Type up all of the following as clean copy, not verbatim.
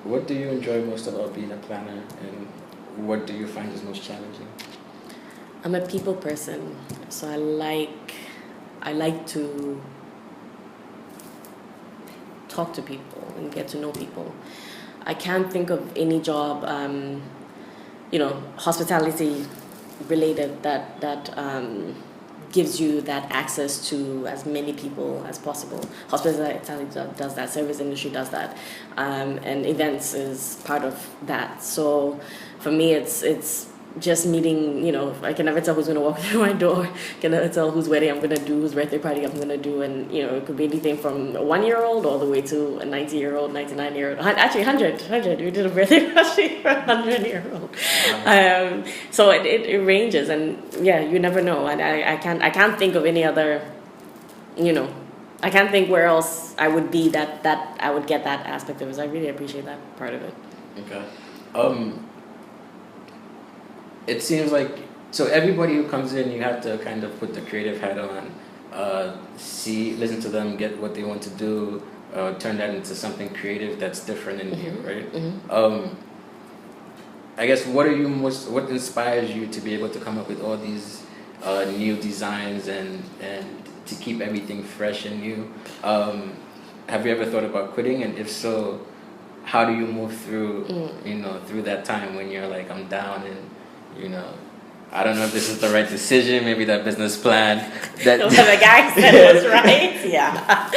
What do you enjoy most about being a planner, and what do you find is most challenging? I'm a people person, so I like to talk to people and get to know people. I can't think of any job, hospitality related that gives you that access to as many people as possible. Hospitality does that. Service industry does that, and events is part of that. So, for me, it's just meeting. I can never tell who's gonna walk through my door. Can never tell whose wedding I'm gonna do, whose birthday party I'm gonna do, and it could be anything from a 1-year-old all the way to a 90-year-old, 99-year-old. Actually, 100. We did a birthday party for a 100-year-old. So it ranges, and yeah, you never know. And I can't think of any other, I can't think where else I would be that I would get that aspect of it. So I really appreciate that part of it. Okay. It seems like, so everybody who comes in, you have to kind of put the creative hat on, listen to them, get what they want to do, turn that into something creative that's different in you, right? Mm-hmm. I guess what inspires you to be able to come up with all these new designs and to keep everything fresh and new? Have you ever thought about quitting? And if so, how do you move through, through that time when you're like, I'm down and, I don't know if this is the right decision, maybe that business plan. That the guy said was right. Yeah.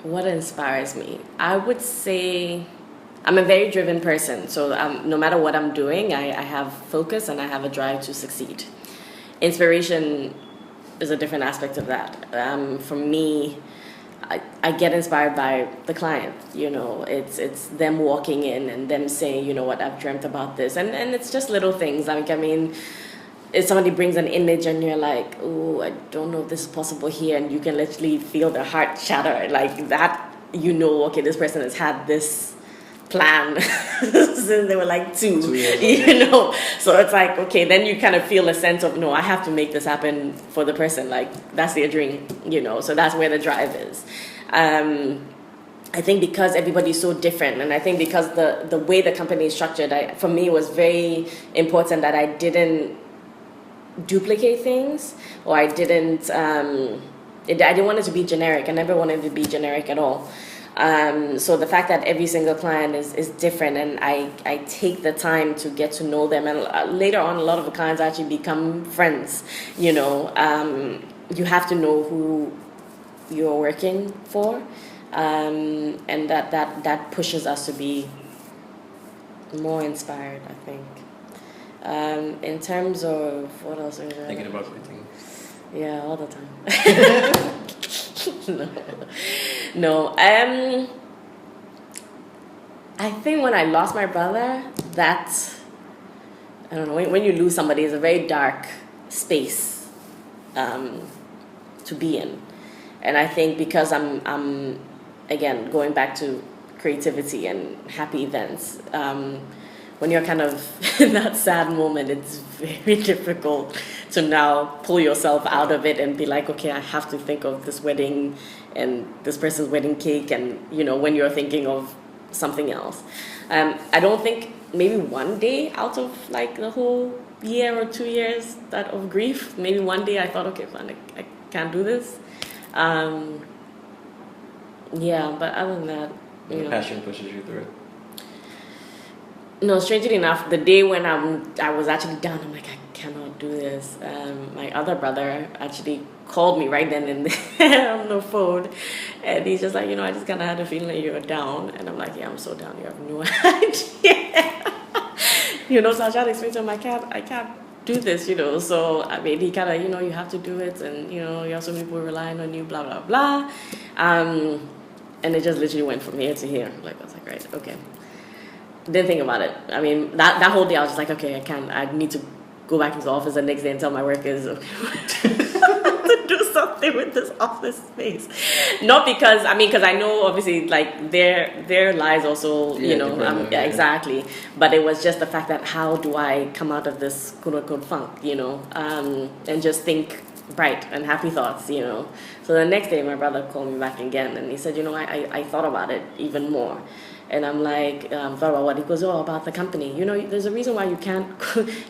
What inspires me? I would say I'm a very driven person. So no matter what I'm doing, I have focus and I have a drive to succeed. Inspiration is a different aspect of that. For me, I get inspired by the client. It's them walking in and them saying, what, I've dreamt about this, and it's just little things. If somebody brings an image and you're like, oh, I don't know if this is possible here, and you can literally feel their heart shatter like that. Okay, this person has had this plan since they were like 2 So it's like, okay, then you kind of feel a sense of, no, I have to make this happen for the person, like that's their dream, so that's where the drive is. I think because everybody's so different, and I think because the way the company is structured, for me it was very important that I didn't duplicate things, or I didn't want it to be generic. I never wanted it to be generic at all. So the fact that every single client is different, and I take the time to get to know them, and later on a lot of the clients actually become friends. You have to know who you're working for, and that pushes us to be more inspired, I think. In terms of what else are you thinking about quitting? Yeah, all the time. No. I think when I lost my brother, I don't know, when you lose somebody, it's a very dark space to be in. And I think because I'm again, going back to creativity and happy events, when you're kind of in that sad moment, it's very difficult to now pull yourself out of it and be like, okay, I have to think of this wedding and this person's wedding cake, and when you're thinking of something else. I don't think maybe one day out of like the whole year or 2 years of grief, maybe one day I thought, okay, fine, I can't do this. Yeah, but other than that, passion pushes you through it. No, strangely enough, the day when I was actually down, I'm like, I cannot do this. My other brother actually called me right then and there on the phone, and he's just like, I just kind of had a feeling you were down, and I'm like, yeah, I'm so down. You have no idea. So I tried to explain to him, I can't do this, So I mean, he kind of, you have to do it, and you have so many people relying on you, blah blah blah, and it just literally went from here to here. Like I was like, right, okay. Didn't think about it. I mean, that whole day I was just like, okay, I need to go back into the office the next day and tell my workers to do something. something with this office space. Not because because I know obviously like their lives also Yeah. exactly, but it was just the fact that how do I come out of this quote unquote funk, and just think bright and happy thoughts. So the next day my brother called me back again and he said, I thought about it even more. And I'm like, thought about what? He goes, oh, about the company. There's a reason why you can't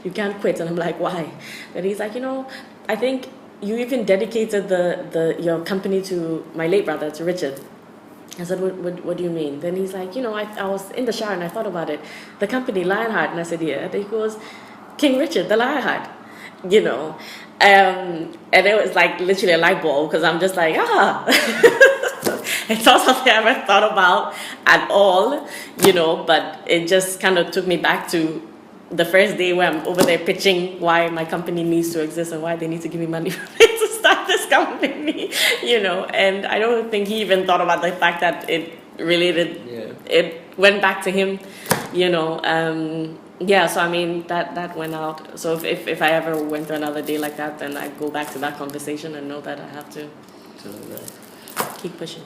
you can't quit. And I'm like, why? And he's like, I think you even dedicated your company to my late brother, to Richard. I said, what do you mean? Then he's like, I was in the shower and I thought about it. The company, Lionheart. And I said, yeah. And he goes, King Richard, the Lionheart. And it was like literally a light bulb because I'm just like, it's not something I ever thought about at all, but it just kind of took me back to the first day where I'm over there pitching why my company needs to exist and why they need to give me money to start this company, and I don't think he even thought about the fact that it related, it went back to him, so that went out. So if I ever went through another day like that, then I go back to that conversation and know that I have to keep pushing.